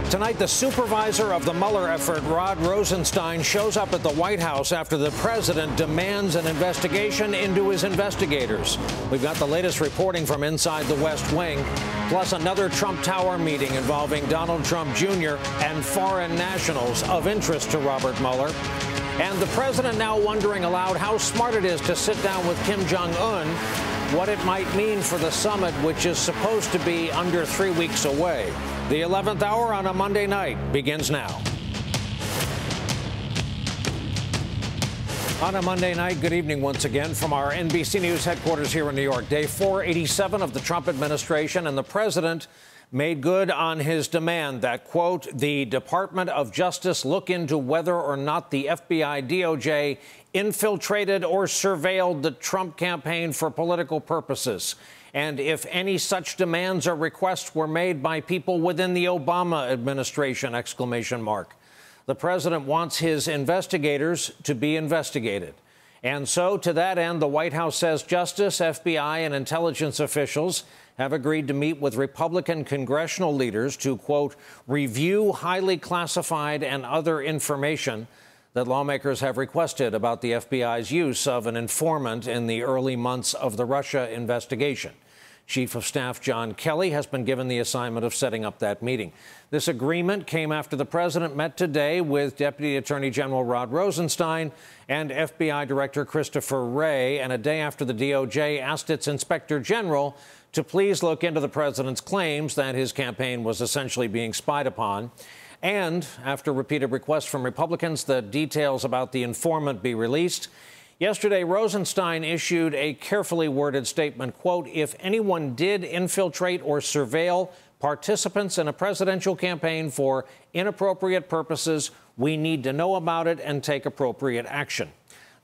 Tonight, the supervisor of the Mueller effort, Rod Rosenstein, shows up at the White House after the president demands an investigation into his investigators. We've got the latest reporting from inside the West Wing, plus another Trump Tower meeting involving Donald Trump Jr. and foreign nationals of interest to Robert Mueller. And the president now wondering aloud how smart it is to sit down with Kim Jong-un, what it might mean for the summit, which is supposed to be under 3 weeks away. The 11th hour on a Monday night begins now. On a Monday night, good evening once again from our NBC News headquarters here in New York. Day 487 of the Trump administration, and the president made good on his demand that, quote, the Department of Justice look into whether or not the FBI DOJ infiltrated or surveilled the Trump campaign for political purposes, and if any such demands or requests were made by people within the Obama administration, exclamation mark. The president wants his investigators to be investigated. And so, to that end, the White House says Justice, FBI, and intelligence officials have agreed to meet with Republican congressional leaders to, quote, review highly classified and other information that lawmakers have requested about the FBI's use of an informant in the early months of the Russia investigation. Chief of Staff John Kelly has been given the assignment of setting up that meeting. This agreement came after the president met today with Deputy Attorney General Rod Rosenstein and FBI Director Christopher Wray, and a day after the DOJ asked its Inspector General to please look into the president's claims that his campaign was essentially being spied upon. And after repeated requests from Republicans that details about the informant be released, yesterday Rosenstein issued a carefully worded statement, quote, if anyone did infiltrate or surveil participants in a presidential campaign for inappropriate purposes, we need to know about it and take appropriate action.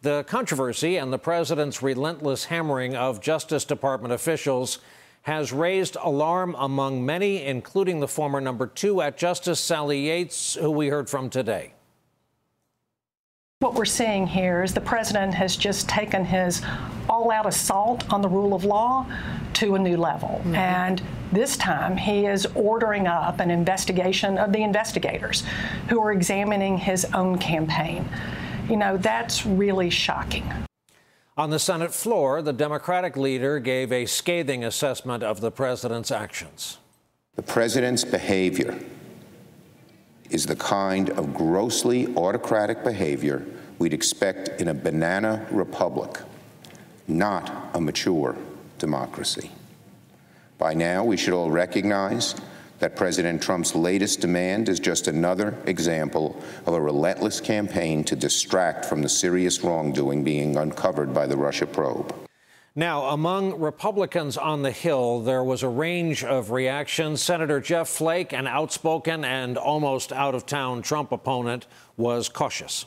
The controversy and the president's relentless hammering of Justice Department officials has raised alarm among many, including the former number 2 at Justice, Sally Yates, who we heard from today. What we're seeing here is the president has just taken his all-out assault on the rule of law to a new level. Mm-hmm. And this time he is ordering up an investigation of the investigators who are examining his own campaign. You know, that's really shocking. On the Senate floor, the Democratic leader gave a scathing assessment of the president's actions. The president's behavior is the kind of grossly autocratic behavior we'd expect in a banana republic, not a mature democracy. By now, we should all recognize that President Trump's latest demand is just another example of a relentless campaign to distract from the serious wrongdoing being uncovered by the Russia probe. Now, among Republicans on the Hill, there was a range of reactions. Senator Jeff Flake, an outspoken and almost out-of-town Trump opponent, was cautious.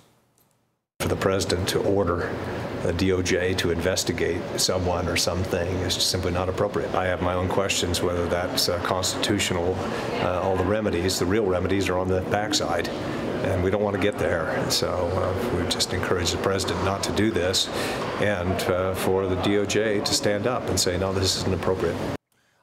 For the president to order the DOJ to investigate someone or something is simply not appropriate. I have my own questions whether that's constitutional. All the remedies, the real remedies, are on the backside, and we don't want to get there. And so we just encourage the president not to do this, and for the DOJ to stand up and say, no, this isn't appropriate.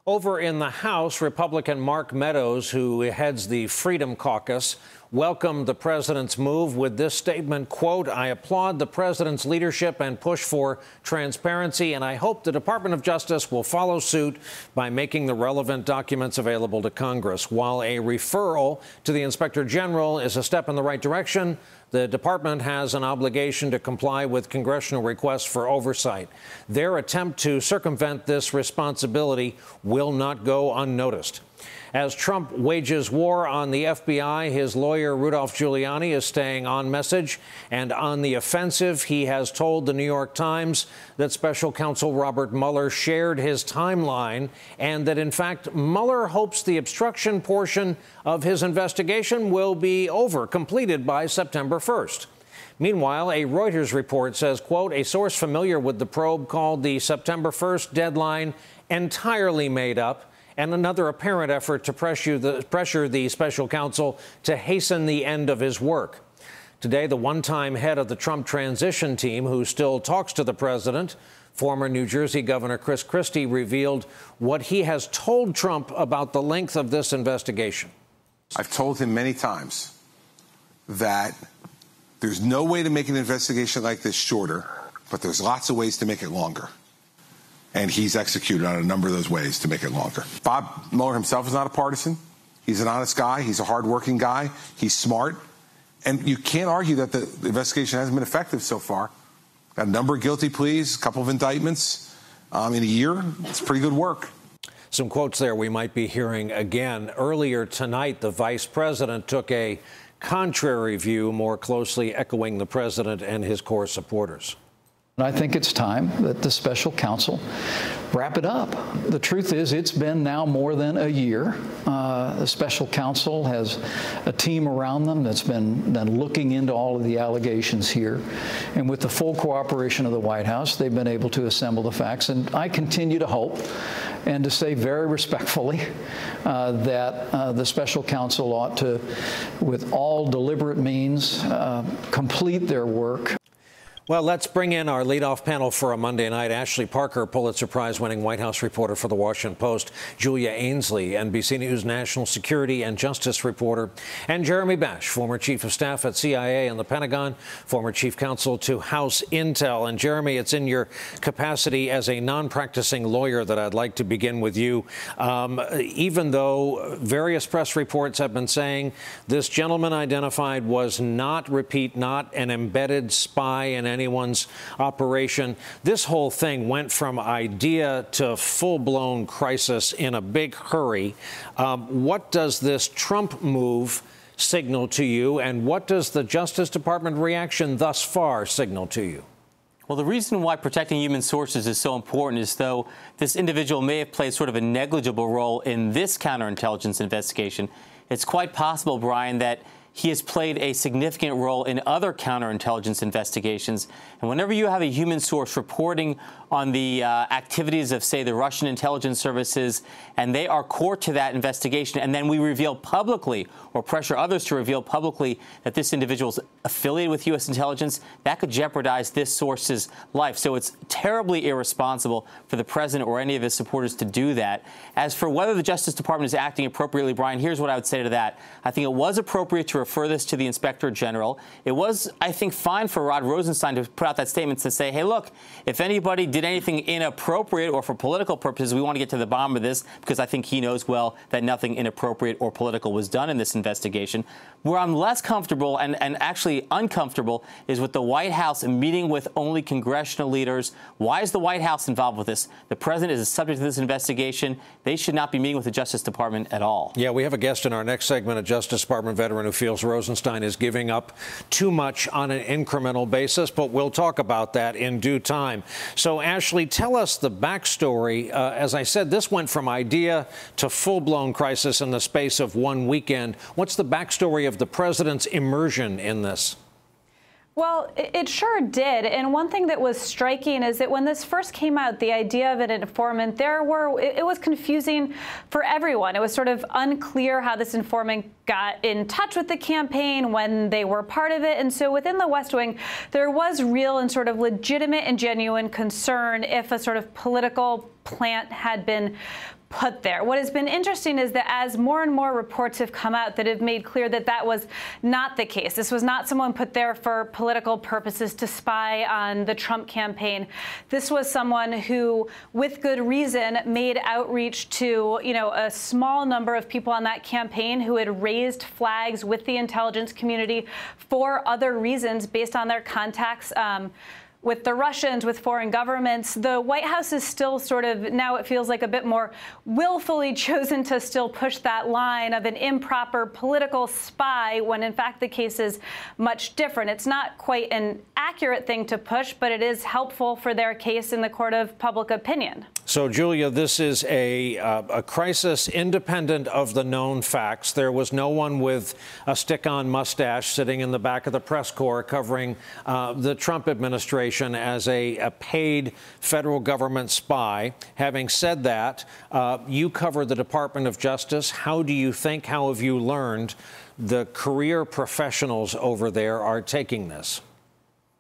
Over in the House, Republican Mark Meadows, who heads the Freedom Caucus, welcomed the president's move with this statement, quote, I applaud the president's leadership and push for transparency, and I hope the Department of Justice will follow suit by making the relevant documents available to Congress. While a referral to the Inspector General is a step in the right direction, the department has an obligation to comply with congressional requests for oversight. Their attempt to circumvent this responsibility will not go unnoticed. As Trump wages war on the FBI, his lawyer Rudolph Giuliani is staying on message and on the offensive. He has told the New York Times that Special Counsel Robert Mueller shared his timeline and that, in fact, Mueller hopes the obstruction portion of his investigation will be completed by September 1st. Meanwhile, a Reuters report says, quote, a source familiar with the probe called the September 1st deadline entirely made up, and another apparent effort to pressure the special counsel to hasten the end of his work. Today, the one-time head of the Trump transition team, who still talks to the president, former New Jersey Governor Chris Christie, revealed what he has told Trump about the length of this investigation. I've told him many times that there's no way to make an investigation like this shorter, but there's lots of ways to make it longer. And he's executed on a number of those ways to make it longer. Bob Mueller himself is not a partisan. He's an honest guy. He's a hardworking guy. He's smart. And you can't argue that the investigation hasn't been effective so far. Got a number of guilty pleas, a couple of indictments in a year. It's pretty good work. Some quotes there we might be hearing again. Earlier tonight, the vice president took a contrary view, more closely echoing the president and his core supporters. I think it's time that the special counsel wrap it up. The truth is, it's been now more than a year. The special counsel has a team around them that's been looking into all of the allegations here. And with the full cooperation of the White House, they've been able to assemble the facts. And I continue to hope and to say very respectfully that the special counsel ought to, with all deliberate means, complete their work. Well, let's bring in our leadoff panel for a Monday night. Ashley Parker, Pulitzer Prize-winning White House reporter for The Washington Post. Julia Ainsley, NBC News national security and justice reporter. And Jeremy Bash, former chief of staff at CIA and the Pentagon, former chief counsel to House Intel. And Jeremy, it's in your capacity as a non-practicing lawyer that I'd like to begin with you. Even though various press reports have been saying this gentleman identified was not, repeat, not an embedded spy in anyone's operation. This whole thing went from idea to full-blown crisis in a big hurry. What does this Trump move signal to you, and what does the Justice Department reaction thus far signal to you? Well, the reason why protecting human sources is so important is though this individual may have played sort of a negligible role in this counterintelligence investigation, it's quite possible, Brian, that he has played a significant role in other counterintelligence investigations. And whenever you have a human source reporting on the activities of, say, the Russian intelligence services, and they are core to that investigation, and then we reveal publicly or pressure others to reveal publicly that this individual is affiliated with U.S. intelligence, that could jeopardize this source's life. So it's terribly irresponsible for the president or any of his supporters to do that. As for whether the Justice Department is acting appropriately, Brian, here's what I would say to that. I think it was appropriate to refer this to the Inspector General. It was, I think, fine for Rod Rosenstein to put out that statement to say, hey, look, if anybody did anything inappropriate or for political purposes, we want to get to the bottom of this, because I think he knows well that nothing inappropriate or political was done in this investigation. Where I'm less comfortable and actually uncomfortable is with the White House meeting with only congressional leaders. Why is the White House involved with this? The president is a subject of this investigation. They should not be meeting with the Justice Department at all. Yeah, we have a guest in our next segment, a Justice Department veteran who feels Rosenstein is giving up too much on an incremental basis, but we'll talk about that in due time. So, Ashley, tell us the backstory. As I said, this went from idea to full-blown crisis in the space of one weekend. What's the backstory of the president's immersion in this? Well, it sure did. And one thing that was striking is that when this first came out, the idea of an informant, it was confusing for everyone. It was sort of unclear how this informant got in touch with the campaign, when they were part of it. And so within the West Wing, there was real and sort of legitimate and genuine concern if a sort of political plant had been put there. What has been interesting is that as more and more reports have come out that have made clear that that was not the case. This was not someone put there for political purposes to spy on the Trump campaign. This was someone who, with good reason, made outreach to, a small number of people on that campaign who had raised flags with the intelligence community for other reasons based on their contacts with the Russians, with foreign governments. The White House is still sort of, now it feels like a bit more willfully chosen to still push that line of an improper political spy, when in fact the case is much different. It's not quite an accurate thing to push, but it is helpful for their case in the court of public opinion. So, Julia, this is a crisis independent of the known facts. There was no one with a stick-on mustache sitting in the back of the press corps covering the Trump administration as a paid federal government spy. Having said that, you cover the Department of Justice. How have you learned the career professionals over there are taking this?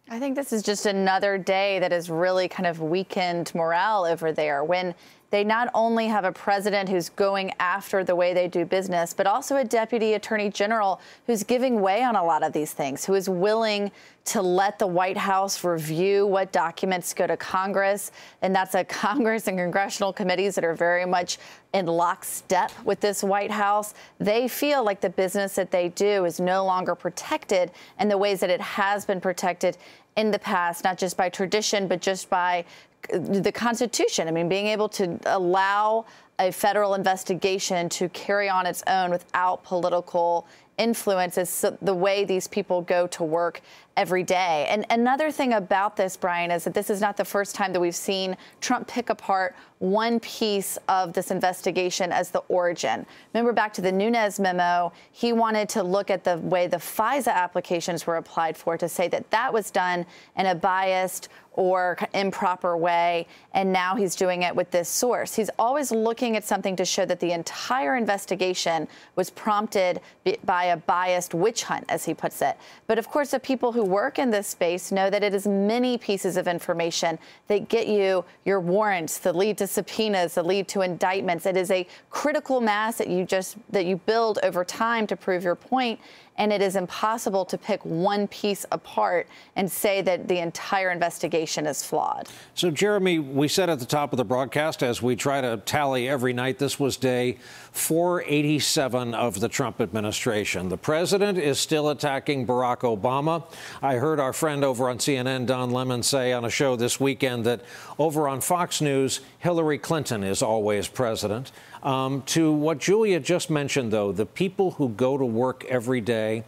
I think this is just another day that has really kind of weakened morale over there. When they not only have a president who's going after the way they do business, but also a deputy attorney general who's giving way on a lot of these things, who is willing to let the White House review what documents go to Congress. And that's a Congress and congressional committees that are very much in lockstep with this White House. They feel like the business that they do is no longer protected in the ways that it has been protected in the past, not just by tradition, but just by the Constitution. I mean, being able to allow a federal investigation to carry on its own without political influence is the way these people go to work every day. And another thing about this, Brian, is that this is not the first time that we've seen Trump pick apart one piece of this investigation as the origin. Remember back to the Nunes memo, he wanted to look at the way the FISA applications were applied for to say that that was done in a biased or improper way, and now he's doing it with this source. He's always looking at something to show that the entire investigation was prompted by a biased witch hunt, as he puts it. But of course, the people who work in this space know that it is many pieces of information that get you your warrants, that lead to subpoenas, that lead to indictments. It is a critical mass that you build over time to prove your point. And it is impossible to pick one piece apart and say that the entire investigation is flawed. So, Jeremy, we said at the top of the broadcast, as we try to tally every night, this was day 487 of the Trump administration. The president is still attacking Barack Obama. I heard our friend over on CNN, Don Lemon, say on a show this weekend that over on Fox News, Hillary Clinton is always president. To what Julia just mentioned, though, the people who go to work every day,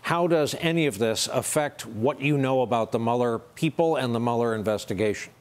how does any of this affect what you know about the Mueller people and the Mueller investigation?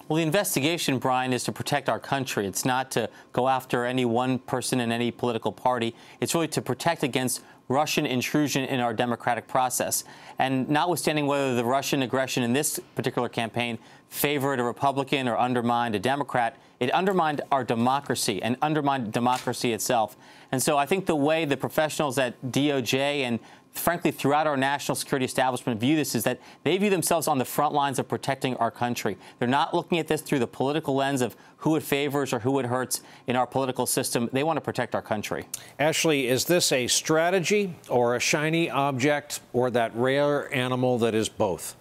Well, the investigation, Brian, is to protect our country. It's not to go after any one person in any political party. It's really to protect against Russian intrusion in our democratic process. And notwithstanding whether the Russian aggression in this particular campaign favored a Republican or undermined a Democrat, it undermined our democracy and undermined democracy itself. And so I think the way the professionals at DOJ and frankly throughout our national security establishment view this is that they view themselves on the front lines of protecting our country. They're not looking at this through the political lens of who it favors or who it hurts in our political system. They want to protect our country. Ashley, is this a strategy or a shiny object or that rare animal that is both?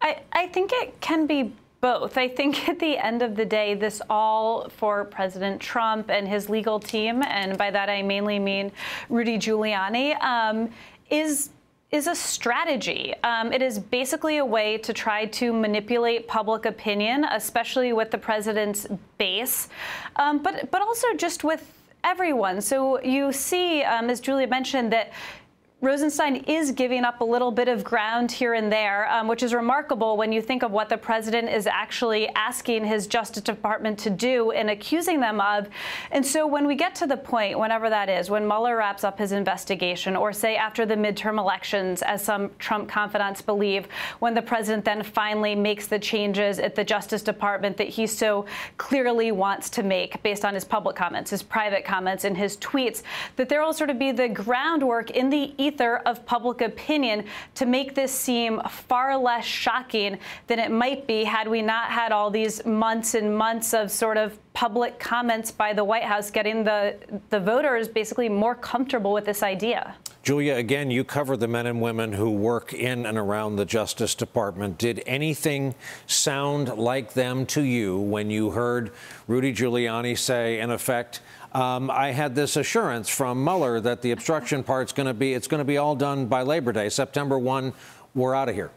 I think it can be both. I think at the end of the day, this all for President Trump and his legal team, and by that I mainly mean Rudy Giuliani, is a strategy. It is basically a way to try to manipulate public opinion, especially with the president's base, but also just with everyone. So you see, as Julia mentioned, that Rosenstein is giving up a little bit of ground here and there, which is remarkable when you think of what the president is actually asking his Justice Department to do and accusing them of. And so when we get to the point, whenever that is, when Mueller wraps up his investigation, or say after the midterm elections, as some Trump confidants believe, when the president then finally makes the changes at the Justice Department that he so clearly wants to make based on his public comments, his private comments, and his tweets, that there will sort of be the groundwork in the of public opinion to make this seem far less shocking than it might be had we not had all these months and months of sort of public comments by the White House getting the voters basically more comfortable with this idea. Julia, again, you cover the men and women who work in and around the Justice Department. Did anything sound like them to you when you heard Rudy Giuliani say, in effect, I had this assurance from Mueller that the obstruction part's going to be all done by Labor Day, September 1, we're out of here?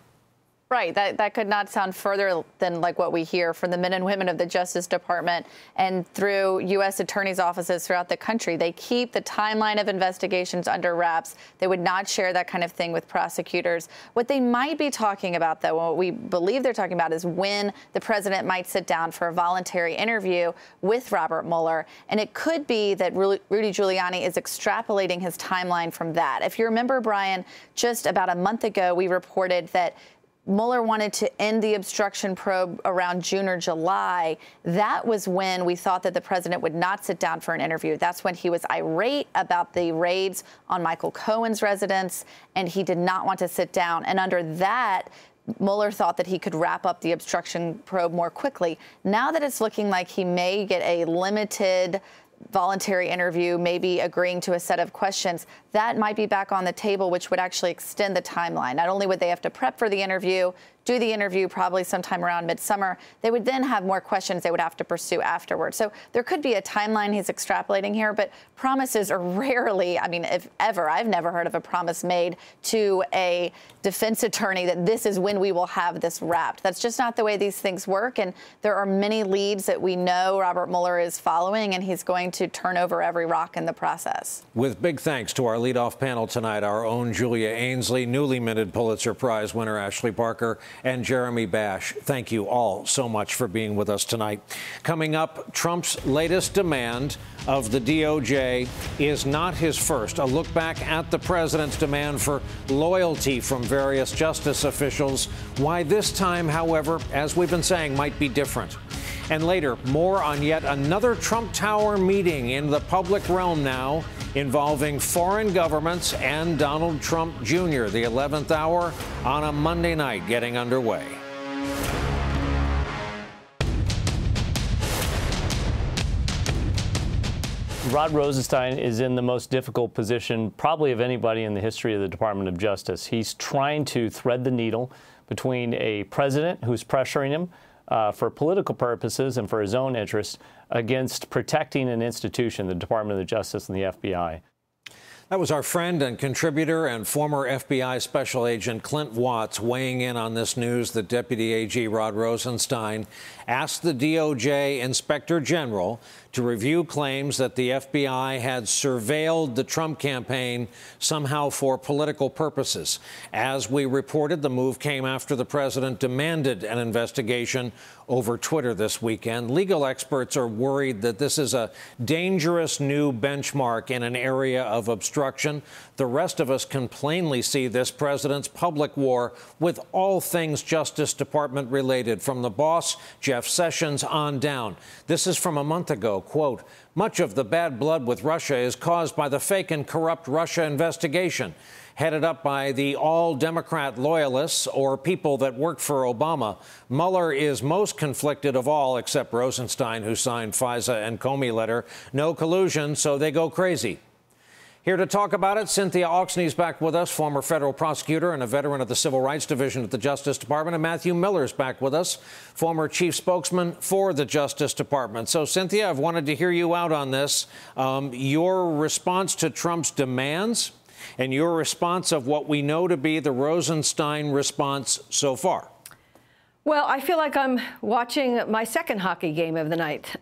Right. That could not sound further than like what we hear from the men and women of the Justice Department and through U.S. attorneys' offices throughout the country. They keep the timeline of investigations under wraps. They would not share that kind of thing with prosecutors. What they might be talking about, though, what we believe they're talking about, is when the president might sit down for a voluntary interview with Robert Mueller. And it could be that Rudy Giuliani is extrapolating his timeline from that. If you remember, Brian, just about a month ago, we reported that Mueller wanted to end the obstruction probe around June or July. That was when we thought that the president would not sit down for an interview. That's when he was irate about the raids on Michael Cohen's residence, and he did not want to sit down. And under that Mueller thought that he could wrap up the obstruction probe more quickly. Now that it's looking like he may get a limited voluntary interview, maybe agreeing to a set of questions, that might be back on the table, which would actually extend the timeline. Not only would they have to prep for the interview, do the interview probably sometime around midsummer, they would then have more questions they would have to pursue afterwards. So there could be a timeline he's extrapolating here, but promises are rarely, I mean, if ever, I've never heard of a promise made to a defense attorney that this is when we will have this wrapped. That's just not the way these things work. And there are many leads that we know Robert Mueller is following, and he's going to turn over every rock in the process. With big thanks to our leadoff panel tonight, our own Julia Ainsley, newly minted Pulitzer Prize winner Ashley Parker, and Jeremy Bash. Thank you all so much for being with us tonight. Coming up, Trump's latest demand of the DOJ is not his first. A look back at the president's demand for loyalty from various justice officials. Why this time, however, as we've been saying, might be different. And later, more on yet another Trump Tower meeting in the public realm now, involving foreign governments and Donald Trump Jr. The 11th hour on a Monday night getting underway. Rod Rosenstein is in the most difficult position probably of anybody in the history of the Department of Justice. He's trying to thread the needle between a president who's pressuring him for political purposes and for his own interests against protecting an institution, the Department of Justice and the FBI. That was our friend and contributor and former FBI Special Agent Clint Watts weighing in on this news that Deputy AG Rod Rosenstein asked the DOJ Inspector General to review claims that the FBI had surveilled the Trump campaign somehow for political purposes. As we reported, the move came after the president demanded an investigation over Twitter this weekend. Legal experts are worried that this is a dangerous new benchmark in an area of obstruction. The rest of us can plainly see this president's public war with all things Justice Department related, from the boss, Jeff Sessions, on down. This is from a month ago. Quote, much of the bad blood with Russia is caused by the fake and corrupt Russia investigation, headed up by the all-Democrat loyalists or people that worked for Obama. Mueller is most conflicted of all, except Rosenstein, who signed FISA and Comey letter. No collusion, so they go crazy. Here to talk about it, Cynthia Oxney's back with us, former federal prosecutor and a veteran of the Civil Rights Division at the Justice Department. And Matthew Miller's back with us, former chief spokesman for the Justice Department. So, Cynthia, I've wanted to hear you out on this. Your response to Trump's demands and your response of what we know to be the Rosenstein response so far. Well, I feel like I'm watching my second hockey game of the night.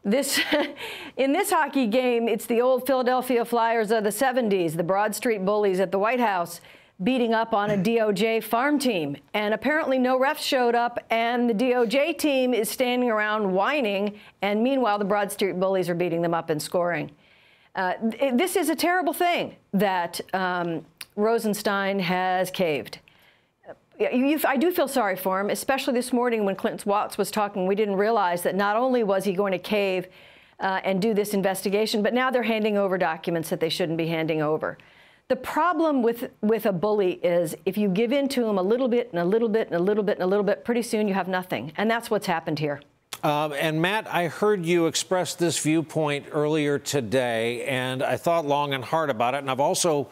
In this hockey game, it's the old Philadelphia Flyers of the 70s, the Broad Street Bullies at the White House, beating up on a DOJ farm team. And apparently no refs showed up, and the DOJ team is standing around whining, and meanwhile the Broad Street Bullies are beating them up and scoring. This is a terrible thing that Rosenstein has caved. I do feel sorry for him, especially this morning when Clint Watts was talking. We didn't realize that not only was he going to cave and do this investigation, but now they're handing over documents that they shouldn't be handing over. The problem with a bully is if you give in to him a little bit and a little bit and a little bit and a little bit, pretty soon you have nothing. And that's what's happened here. And Matt, I heard you express this viewpoint earlier today, and I thought long and hard about it. And I've also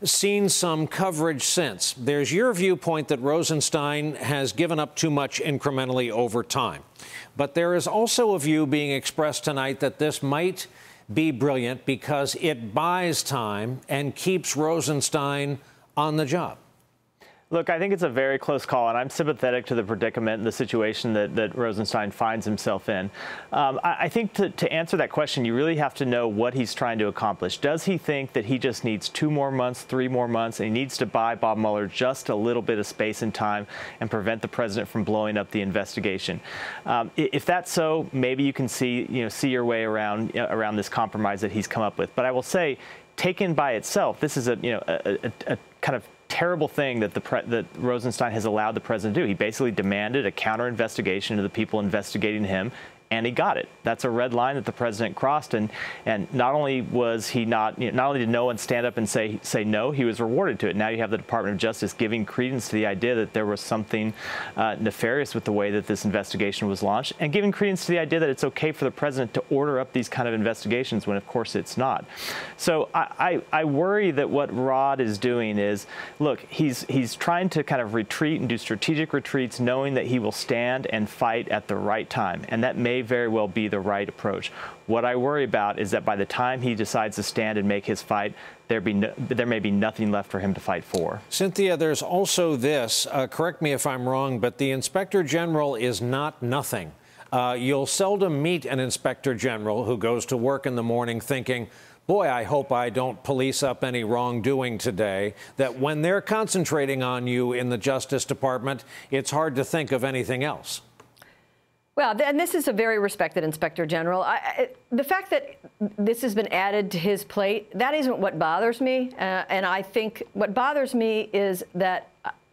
seen some coverage since. There's your viewpoint that Rosenstein has given up too much incrementally over time. But there is also a view being expressed tonight that this might be brilliant because it buys time and keeps Rosenstein on the job. Look, I think it's a very close call, and I'm sympathetic to the predicament and the situation that Rosenstein finds himself in. I think to answer that question, you really have to know what he's trying to accomplish. Does he think that he just needs 2 more months, 3 more months, and he needs to buy Bob Mueller just a little bit of space and time and prevent the president from blowing up the investigation? If that's so, maybe you can see your way around this compromise that he's come up with. But I will say, taken by itself, this is a kind of terrible thing that Rosenstein has allowed the president to do. He basically demanded a counter investigation into the people investigating him and he got it. That's a red line that the president crossed, and not only was he not only did no one stand up and say no, he was rewarded to it. Now you have the Department of Justice giving credence to the idea that there was something nefarious with the way that this investigation was launched, and giving credence to the idea that it's okay for the president to order up these kind of investigations when, of course, it's not. So I worry that what Rod is doing is, look, he's trying to kind of retreat and do strategic retreats, knowing that he will stand and fight at the right time, and that may very well be the right approach. What I worry about is that by the time he decides to stand and make his fight, there may be nothing left for him to fight for. Cynthia, there's also this, correct me if I'm wrong, but the Inspector General is not nothing. You'll seldom meet an Inspector General who goes to work in the morning thinking, boy, I hope I don't police up any wrongdoing today, that when they're concentrating on you in the Justice Department, it's hard to think of anything else. Well, and this is a very respected Inspector General. The fact that this has been added to his plate, that isn't what bothers me. And I think what bothers me is that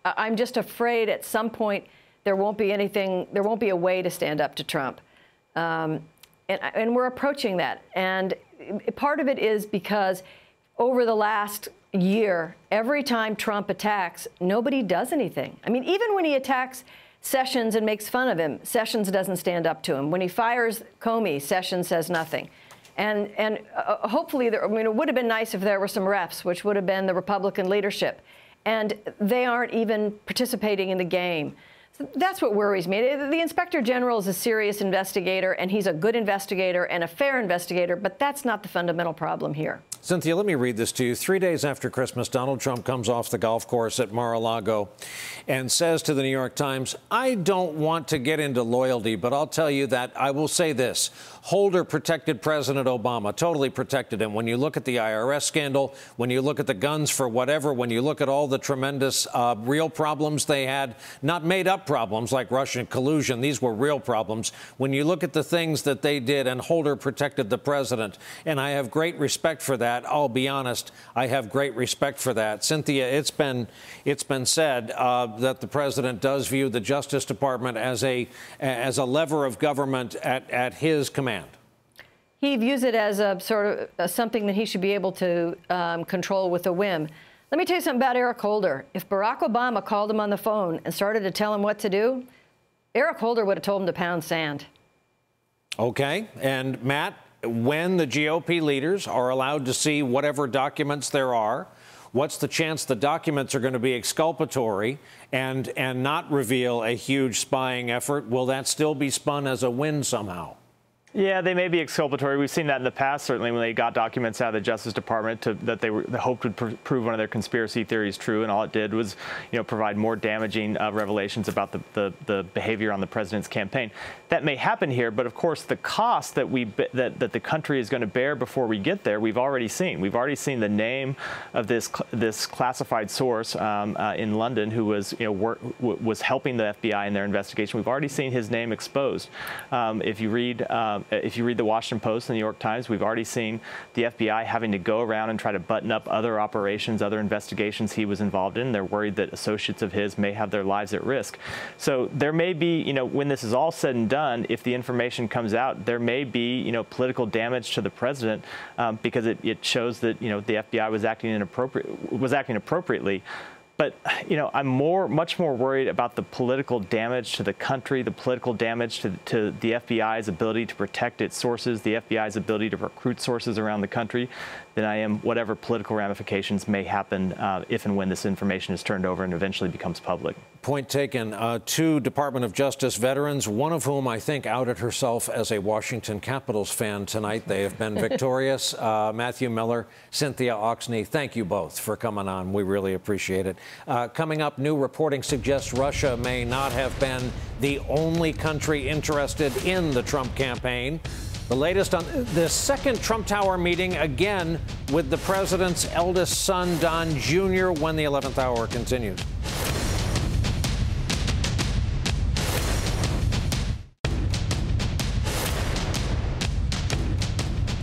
I'm just afraid at some point there won't be a way to stand up to Trump. And we're approaching that. And part of it is because over the last year, every time Trump attacks, nobody does anything. I mean, even when he attacks Sessions and makes fun of him, Sessions doesn't stand up to him. When he fires Comey, Sessions says nothing. And hopefully, it would have been nice if there were some refs, which would have been the Republican leadership. And they aren't even participating in the game. So that's what worries me. The Inspector General is a serious investigator, and he's a good investigator and a fair investigator, but that's not the fundamental problem here. Cynthia, let me read this to you. 3 days after Christmas, Donald Trump comes off the golf course at Mar-a-Lago and says to the New York Times, I don't want to get into loyalty, but I'll tell you that I will say this. Holder protected President Obama, totally protected him. When you look at the IRS scandal, when you look at the guns for whatever, when you look at all the tremendous real problems they had, not made up problems like Russian collusion, these were real problems. When you look at the things that they did, and Holder protected the president, and I have great respect for that. I'll be honest, I have great respect for that. Cynthia, it's been said that the president does view the Justice Department as a lever of government at his command. He views it as a sort of something that he should be able to control with a whim. Let me tell you something about Eric Holder. If Barack Obama called him on the phone and started to tell him what to do, Eric Holder would have told him to pound sand. Okay. And Matt, when the GOP leaders are allowed to see whatever documents there are, what's the chance the documents are going to be exculpatory and not reveal a huge spying effort? Will that still be spun as a win somehow? Yeah, they may be exculpatory. We've seen that in the past, certainly when they got documents out of the Justice Department that they hoped would prove one of their conspiracy theories true, and all it did was, provide more damaging revelations about the behavior on the president's campaign. That may happen here, but of course the cost that the country is going to bear before we get there, we've already seen. We've already seen the name of this classified source in London who was was helping the FBI in their investigation. We've already seen his name exposed. If you read the Washington Post and the New York Times, we've already seen the FBI having to go around and try to button up other operations, other investigations he was involved in. They're worried that associates of his may have their lives at risk. So there may be, when this is all said and done, if the information comes out, there may be, political damage to the president because it shows that, the FBI was acting appropriately. But, I'm much more worried about the political damage to the country, the political damage to the FBI's ability to protect its sources, the FBI's ability to recruit sources around the country, than I am whatever political ramifications may happen if and when this information is turned over and eventually becomes public. Point taken. Two Department of Justice veterans, one of whom I think outed herself as a Washington Capitals fan tonight. They have been victorious. Matthew Miller, Cynthia Oxney, thank you both for coming on. We really appreciate it. Coming up, new reporting suggests Russia may not have been the only country interested in the Trump campaign. The latest on the second Trump Tower meeting, again with the president's eldest son, Don Jr., when the 11th hour continues.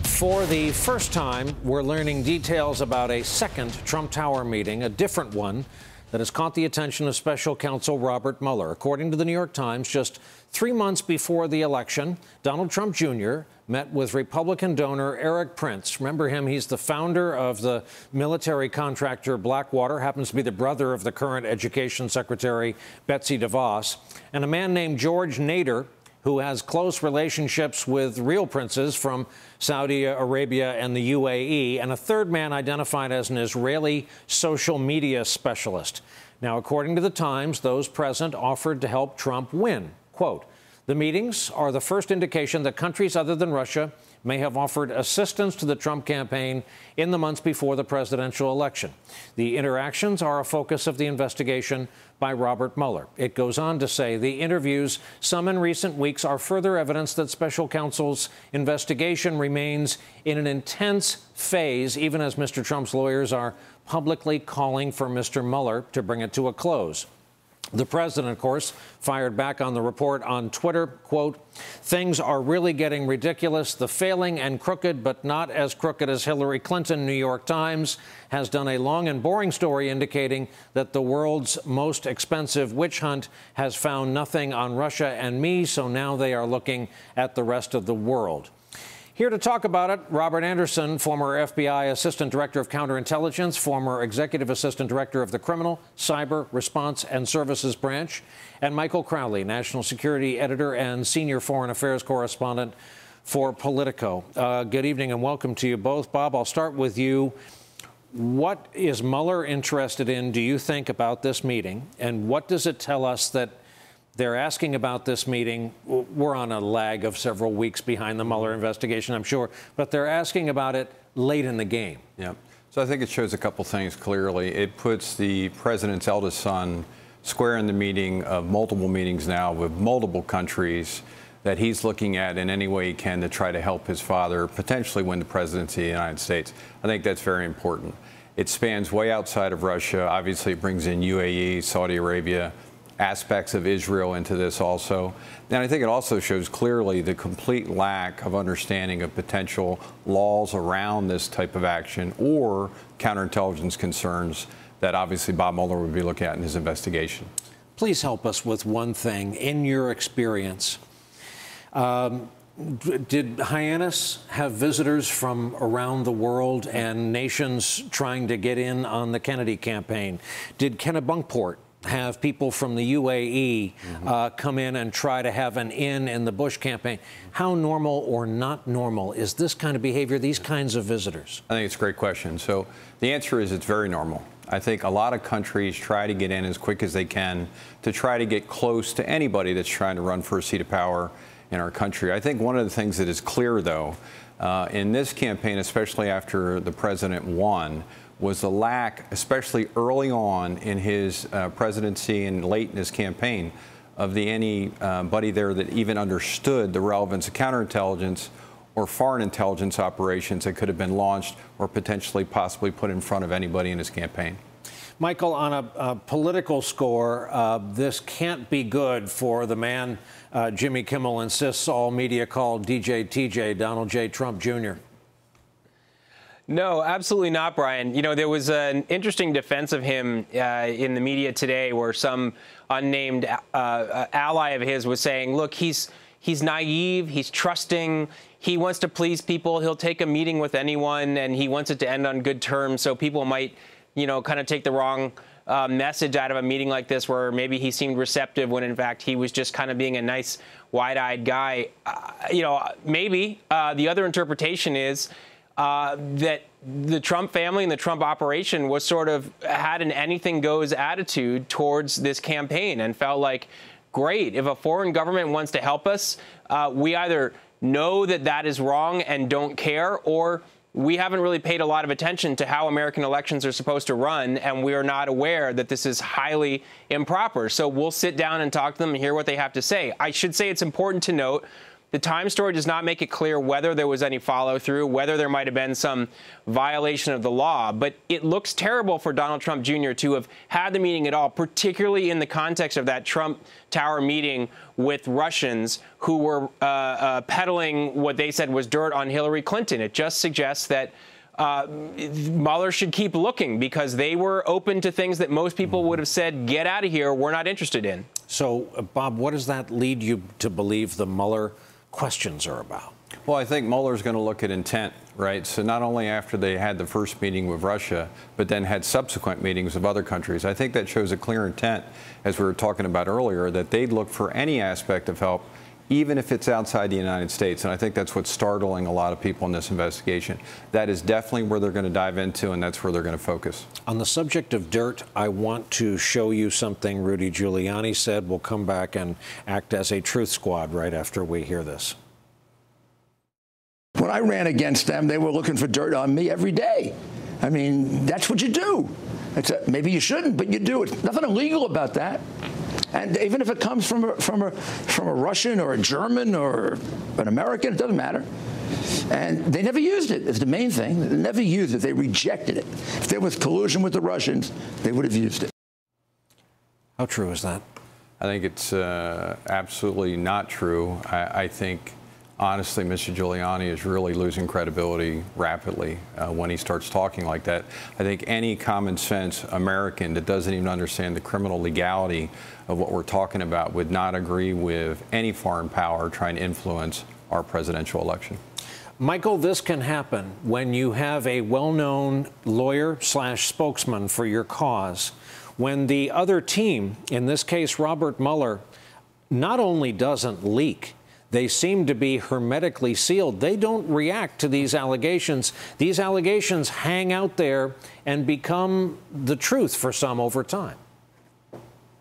For the first time, we're learning details about a second Trump Tower meeting, a different one, that has caught the attention of special counsel Robert Mueller. According to the New York Times, just 3 months before the election, Donald Trump Jr. met with Republican donor Erik Prince. Remember him? He's the founder of the military contractor Blackwater, happens to be the brother of the current Education Secretary Betsy DeVos, and a man named George Nader, who has close relationships with real princes from Saudi Arabia and the UAE, and a third man identified as an Israeli social media specialist. Now, according to the Times, those present offered to help Trump win. Quote, "The meetings are the first indication that countries other than Russia may have offered assistance to the Trump campaign in the months before the presidential election. The interactions are a focus of the investigation by Robert Mueller." It goes on to say the interviews, some in recent weeks, are further evidence that special counsel's investigation remains in an intense phase, even as Mr. Trump's lawyers are publicly calling for Mr. Mueller to bring it to a close. The president, of course, fired back on the report on Twitter, quote, "Things are really getting ridiculous. The failing and crooked, but not as crooked as Hillary Clinton, New York Times has done a long and boring story indicating that the world's most expensive witch hunt has found nothing on Russia and me, so now they are looking at the rest of the world." Here to talk about it, Robert Anderson, former FBI Assistant Director of Counterintelligence, former Executive Assistant Director of the Criminal, Cyber, Response and Services Branch, and Michael Crowley, National Security Editor and Senior Foreign Affairs Correspondent for Politico. Good evening and welcome to you both. Bob, I'll start with you. What is Mueller interested in, do you think, about this meeting? And what does it tell us that they're asking about this meeting? We're on a lag of several weeks behind the Mueller investigation, I'm sure, but they're asking about it late in the game. Yeah. So I think it shows a couple things clearly. It puts the president's eldest son square in the meeting of multiple meetings now with multiple countries that he's looking at in any way he can to try to help his father potentially win the presidency of the United States. I think that's very important. It spans way outside of Russia. Obviously, it brings in UAE, Saudi Arabia, aspects of Israel into this also. And I think it also shows clearly the complete lack of understanding of potential laws around this type of action or counterintelligence concerns that obviously Bob Mueller would be looking at in his investigation. Please help us with one thing. In your experience, did Hyannis have visitors from around the world and nations trying to get in on the Kennedy campaign? Did Kennebunkport have people from the UAE come in and try to have an in the Bush campaign? How normal or not normal is this kind of behavior, these kinds of visitors? I think it's a great question. So the answer is it's very normal. I think a lot of countries try to get in as quick as they can to try to get close to anybody that's trying to run for a seat of power in our country. I think one of the things that is clear, though, in this campaign, especially after the president won, was the lack, especially early on in his presidency and late in his campaign, of anybody there that even understood the relevance of counterintelligence or foreign intelligence operations that could have been launched or potentially possibly put in front of anybody in his campaign. Michael, on a political score, this can't be good for the man Jimmy Kimmel insists all media call DJ-TJ, Donald J. Trump Jr. No, absolutely not, Brian. You know, there was an interesting defense of him in the media today where some unnamed ally of his was saying, look, he's naive, he's trusting, he wants to please people, he'll take a meeting with anyone, and he wants it to end on good terms, so people might, you know, kind of take the wrong message out of a meeting like this where maybe he seemed receptive when, in fact, he was just kind of being a nice, wide-eyed guy. You know, maybe the other interpretation is that the Trump family and the Trump operation was sort of had an anything goes attitude towards this campaign and felt like, great, if a foreign government wants to help us, we either know that that is wrong and don't care, or we haven't really paid a lot of attention to how American elections are supposed to run, and we are not aware that this is highly improper. So we'll sit down and talk to them and hear what they have to say. I should say it's important to note the Times story does not make it clear whether there was any follow-through, whether there might have been some violation of the law. But it looks terrible for Donald Trump Jr. to have had the meeting at all, particularly in the context of that Trump Tower meeting with Russians who were peddling what they said was dirt on Hillary Clinton. It just suggests that Mueller should keep looking, because they were open to things that most people would have said, get out of here, we're not interested in. So, Bob, what does that lead you to believe the Mueller questions are about? Well, I think Mueller's going to look at intent, right? So not only after they had the first meeting with Russia, but then had subsequent meetings with other countries. I think that shows a clear intent, as we were talking about earlier, that they'd look for any aspect of help, even if it's outside the United States. And I think that's what's startling a lot of people in this investigation. That is definitely where they're going to dive into, and that's where they're going to focus. On the subject of dirt, I want to show you something Rudy Giuliani said. We'll come back and act as a truth squad right after we hear this. When I ran against them, they were looking for dirt on me every day. I mean, that's what you do. Maybe you shouldn't, but you do it. Nothing illegal about that. And even if it comes from a Russian or a German or an American, it doesn't matter. And they never used it. It's the main thing. They never used it. They rejected it. If there was collusion with the Russians, they would have used it. How true is that? I think it's absolutely not true. I think, honestly, Mr. Giuliani is really losing credibility rapidly when he starts talking like that. I think any common sense American that doesn't even understand the criminal legality of what we're talking about would not agree with any foreign power trying to influence our presidential election. Michael, this can happen when you have a well-known lawyer/spokesman for your cause. When the other team, in this case Robert Mueller, not only doesn't leak, they seem to be hermetically sealed. They don't react to these allegations. These allegations hang out there and become the truth for some over time.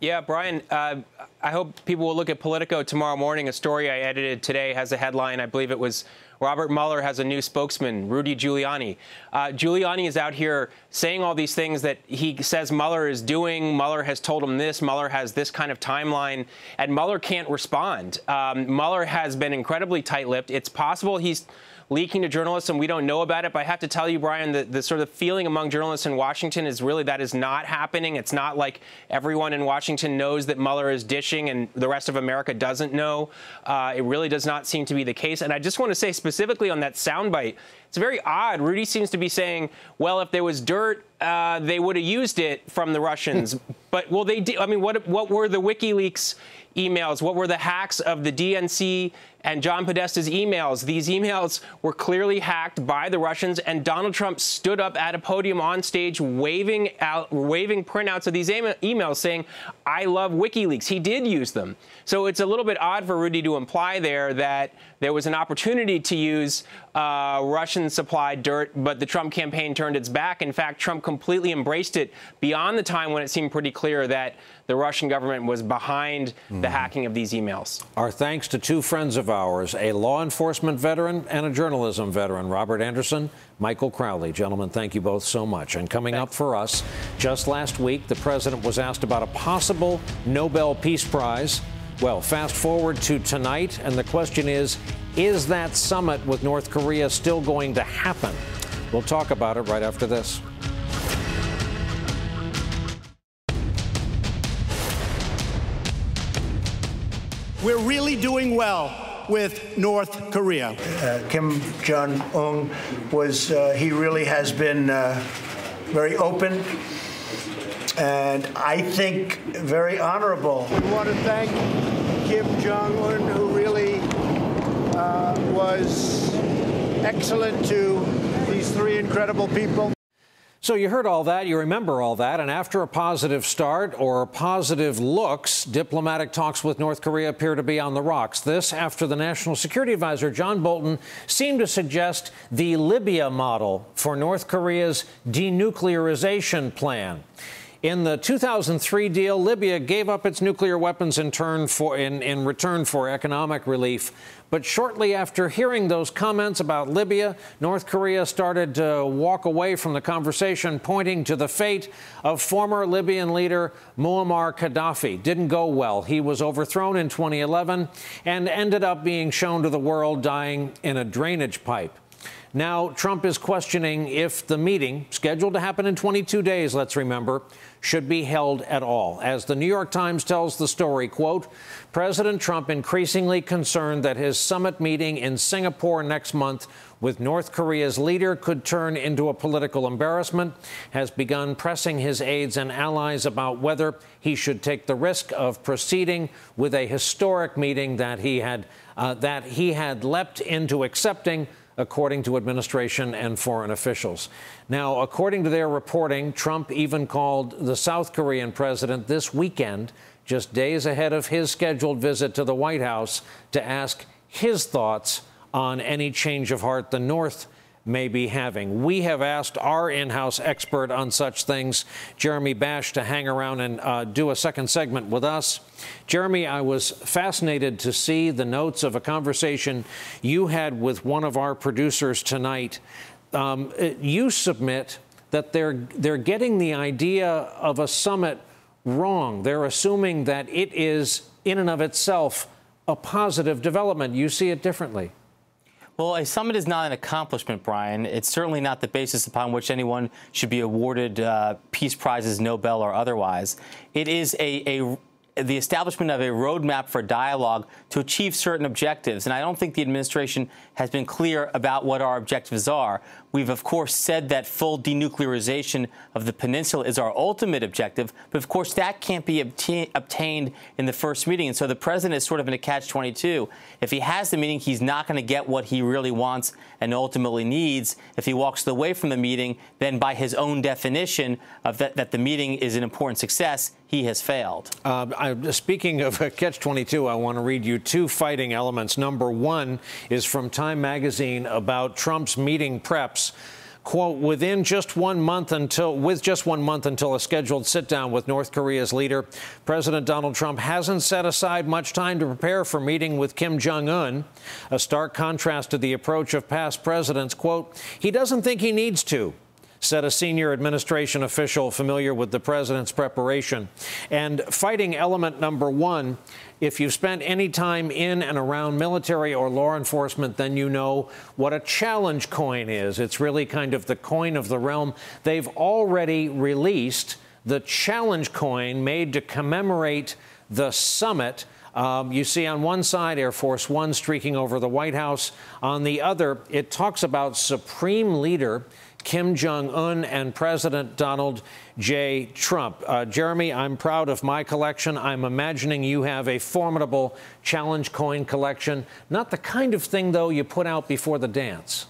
Yeah, Brian, I hope people will look at Politico tomorrow morning. A story I edited today has a headline. I believe it was Robert Mueller has a new spokesman, Rudy Giuliani. Giuliani is out here saying all these things that he says Mueller is doing. Mueller has told him this. Mueller has this kind of timeline. And Mueller can't respond. Mueller has been incredibly tight-lipped. It's possible he's leaking to journalists and we don't know about it. But I have to tell you, Brian, the sort of feeling among journalists in Washington is really that is not happening. It's not like everyone in Washington knows that Mueller is dishing and the rest of America doesn't know. It really does not seem to be the case. And I just want to say specifically on that soundbite, it's very odd. Rudy seems to be saying, well, if there was dirt, they would have used it from the Russians. But, well, they did. I mean, what were the WikiLeaks emails? What were the hacks of the DNC and John Podesta's emails? These emails were clearly hacked by the Russians, and Donald Trump stood up at a podium on stage waving printouts of these emails saying, I love WikiLeaks. He did use them. So it's a little bit odd for Rudy to imply there that there was an opportunity to use Russian-supplied dirt, but the Trump campaign turned its back. In fact, Trump completely embraced it beyond the time when it seemed pretty clear that the Russian government was behind the hacking of these emails. Our thanks to two friends of ours, a law enforcement veteran and a journalism veteran, Robert Anderson, Michael Crowley. Gentlemen, thank you both so much. And coming up for us, just last week, the president was asked about a possible Nobel Peace Prize. Well, fast forward to tonight, and the question is that summit with North Korea still going to happen? We'll talk about it right after this. We're really doing well with North Korea. Kim Jong-un he really has been very open and I think very honorable. We want to thank Kim Jong-un, who really was excellent to these three incredible people. So you heard all that, you remember all that, and after a positive start or positive looks, diplomatic talks with North Korea appear to be on the rocks. This after the National Security Advisor John Bolton seemed to suggest the Libya model for North Korea's denuclearization plan. In the 2003 deal, Libya gave up its nuclear weapons in return for economic relief. But shortly after hearing those comments about Libya, North Korea started to walk away from the conversation, pointing to the fate of former Libyan leader Muammar Gaddafi. Didn't go well. He was overthrown in 2011 and ended up being shown to the world dying in a drainage pipe. Now, Trump is questioning if the meeting, scheduled to happen in 22 days, let's remember, should be held at all. As the New York Times tells the story, quote, President Trump increasingly concerned that his summit meeting in Singapore next month with North Korea's leader could turn into a political embarrassment, has begun pressing his aides and allies about whether he should take the risk of proceeding with a historic meeting that he had leapt into accepting, according to administration and foreign officials. Now, according to their reporting, Trump even called the South Korean president this weekend, just days ahead of his scheduled visit to the White House, to ask his thoughts on any change of heart the North may be having. We have asked our in-house expert on such things, Jeremy Bash, to hang around and do a second segment with us. Jeremy, I was fascinated to see the notes of a conversation you had with one of our producers tonight. You submit that they're getting the idea of a summit wrong. They're assuming that it is, in and of itself, a positive development. You see it differently. Well, a summit is not an accomplishment, Brian. It's certainly not the basis upon which anyone should be awarded peace prizes, Nobel or otherwise. It is the establishment of a roadmap for dialogue to achieve certain objectives. And I don't think the administration has been clear about what our objectives are. We've, of course, said that full denuclearization of the peninsula is our ultimate objective, but of course that can't be obtained in the first meeting. And so the president is sort of in a catch-22. If he has the meeting, he's not going to get what he really wants and ultimately needs. If he walks away from the meeting, then by his own definition of that the meeting is an important success, he has failed. Speaking of catch-22, I want to read you two fighting elements. Number one is from Time magazine about Trump's meeting preps. Quote, with just 1 month until a scheduled sit-down with North Korea's leader, President Donald Trump hasn't set aside much time to prepare for meeting with Kim Jong-un, a stark contrast to the approach of past presidents. Quote, he doesn't think he needs to, said a senior administration official familiar with the president's preparation. And fighting element number one, if you've spent any time in and around military or law enforcement, then you know what a challenge coin is. It's really kind of the coin of the realm. They've already released the challenge coin made to commemorate the summit. You see on one side Air Force One streaking over the White House. On the other, it talks about Supreme Leader Kim Jong-un and President Donald J. Trump. Jeremy, I'm proud of my collection. I'm imagining you have a formidable challenge coin collection. Not the kind of thing, though, you put out before the dance.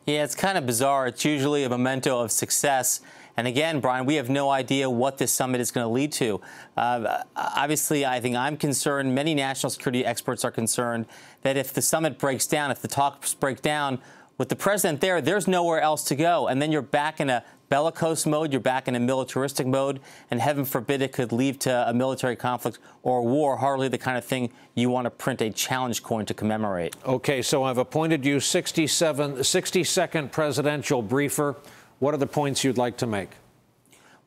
Yeah, it's kind of bizarre. It's usually a memento of success. And again, Brian, we have no idea what this summit is going to lead to. Obviously, I think I'm concerned, many national security experts are concerned, that if the summit breaks down, if the talks break down, with the president there's nowhere else to go. And then you're back in a bellicose mode, you're back in a militaristic mode, and heaven forbid it could lead to a military conflict or war, hardly the kind of thing you want to print a challenge coin to commemorate. Okay, so I've appointed you 60-second presidential briefer. What are the points you'd like to make?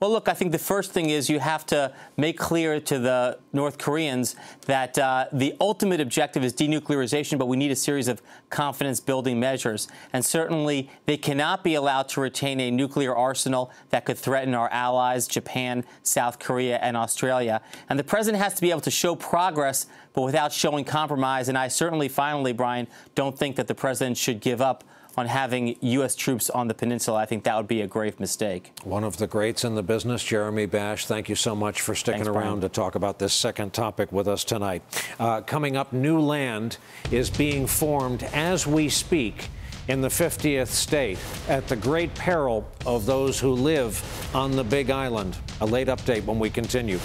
Well, look, I think the first thing is you have to make clear to the North Koreans that the ultimate objective is denuclearization, but we need a series of confidence-building measures. And certainly they cannot be allowed to retain a nuclear arsenal that could threaten our allies, Japan, South Korea, and Australia. And the president has to be able to show progress, but without showing compromise. And I certainly, finally, Brian, don't think that the president should give up on having U.S. troops on the peninsula. I think that would be a grave mistake. One of the greats in the business, Jeremy Bash, thank you so much for sticking around to talk about this second topic with us tonight. Coming up, new land is being formed as we speak in the 50th state at the great peril of those who live on the Big Island. A late update when we continue.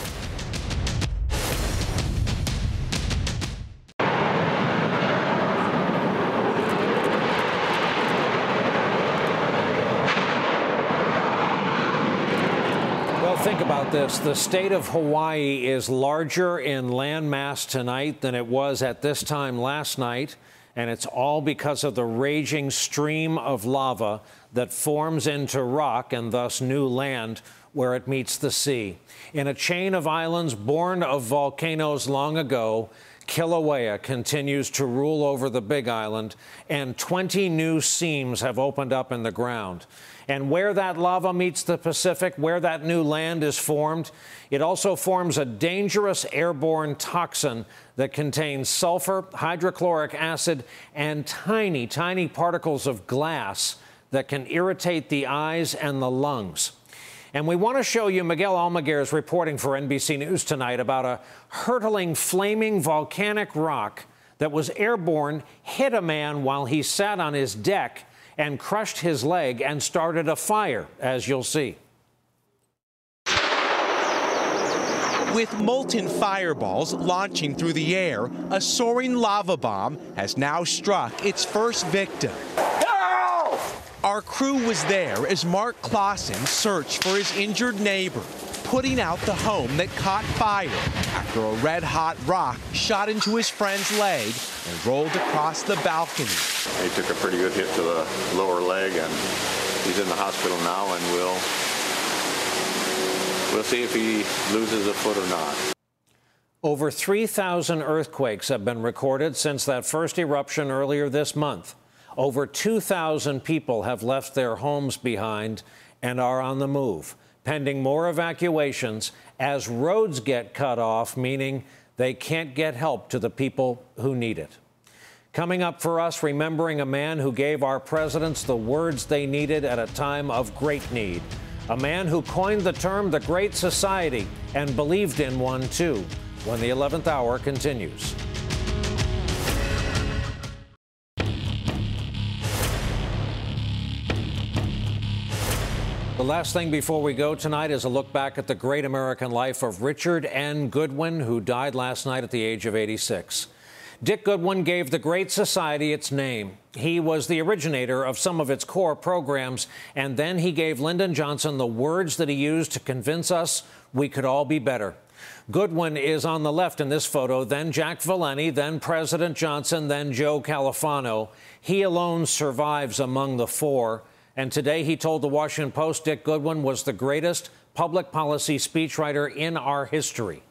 Think about this. The state of Hawaii is larger in land mass tonight than it was at this time last night, and it's all because of the raging stream of lava that forms into rock and thus new land where it meets the sea. In a chain of islands born of volcanoes long ago, Kilauea continues to rule over the Big Island, and 20 new seams have opened up in the ground. And where that lava meets the Pacific, where that new land is formed, it also forms a dangerous airborne toxin that contains sulfur, hydrochloric acid, and tiny, tiny particles of glass that can irritate the eyes and the lungs. And we want to show you Miguel Almaguer is reporting for NBC News tonight about a hurtling, flaming volcanic rock that was airborne, hit a man while he sat on his deck and crushed his leg and started a fire, as you'll see. With molten fireballs launching through the air, a soaring lava bomb has now struck its first victim. Our crew was there as Mark Clausen searched for his injured neighbor, putting out the home that caught fire after a red-hot rock shot into his friend's leg and rolled across the balcony. He took a pretty good hit to the lower leg, and he's in the hospital now, and we'll see if he loses a foot or not. Over 3,000 earthquakes have been recorded since that first eruption earlier this month. Over 2,000 people have left their homes behind and are on the move, pending more evacuations as roads get cut off, meaning they can't get help to the people who need it. Coming up for us, remembering a man who gave our presidents the words they needed at a time of great need. A man who coined the term the Great Society and believed in one, too, when the 11th hour continues. The last thing before we go tonight is a look back at the great American life of Richard N. Goodwin, who died last night at the age of 86. Dick Goodwin gave the Great Society its name. He was the originator of some of its core programs, and then he gave Lyndon Johnson the words that he used to convince us we could all be better. Goodwin is on the left in this photo, then Jack Valenti, then President Johnson, then Joe Califano. He alone survives among the four. And today he told the Washington Post Dick Goodwin was the greatest public policy speechwriter in our history.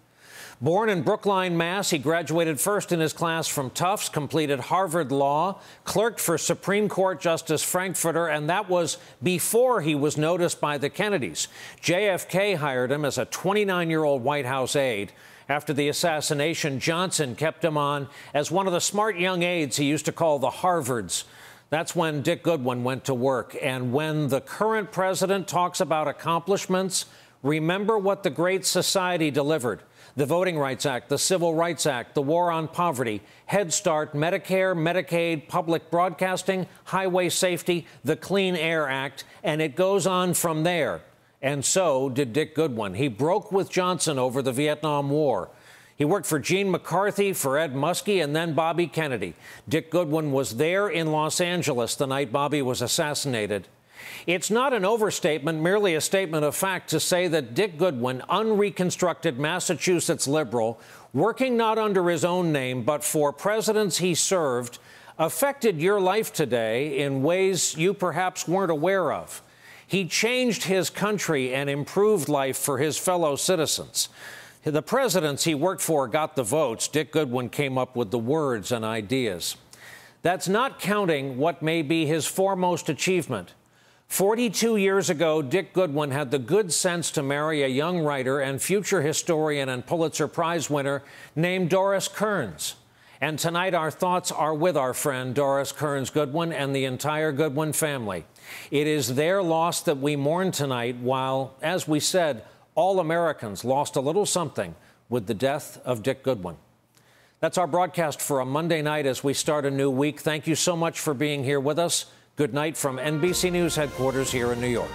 Born in Brookline, Mass., he graduated first in his class from Tufts, completed Harvard Law, clerked for Supreme Court Justice Frankfurter, and that was before he was noticed by the Kennedys. JFK hired him as a 29-year-old White House aide. After the assassination, Johnson kept him on as one of the smart young aides he used to call the Harvards. That's when Dick Goodwin went to work. And when the current president talks about accomplishments, remember what the Great Society delivered. The Voting Rights Act, the Civil Rights Act, the War on Poverty, Head Start, Medicare, Medicaid, public broadcasting, highway safety, the Clean Air Act, and it goes on from there. And so did Dick Goodwin. He broke with Johnson over the Vietnam War. He worked for Gene McCarthy, for Ed Muskie, and then Bobby Kennedy. Dick Goodwin was there in Los Angeles the night Bobby was assassinated. It's not an overstatement, merely a statement of fact, to say that Dick Goodwin, unreconstructed Massachusetts liberal, working not under his own name but for presidents he served, affected your life today in ways you perhaps weren't aware of. He changed his country and improved life for his fellow citizens. The presidents he worked for got the votes. Dick Goodwin came up with the words and ideas. That's not counting what may be his foremost achievement. 42 years ago, Dick Goodwin had the good sense to marry a young writer and future historian and Pulitzer Prize winner named Doris Kearns. And tonight our thoughts are with our friend Doris Kearns Goodwin and the entire Goodwin family. It is their loss that we mourn tonight while, as we said, all Americans lost a little something with the death of Dick Goodwin. That's our broadcast for a Monday night as we start a new week. Thank you so much for being here with us. Good night from NBC News headquarters here in New York.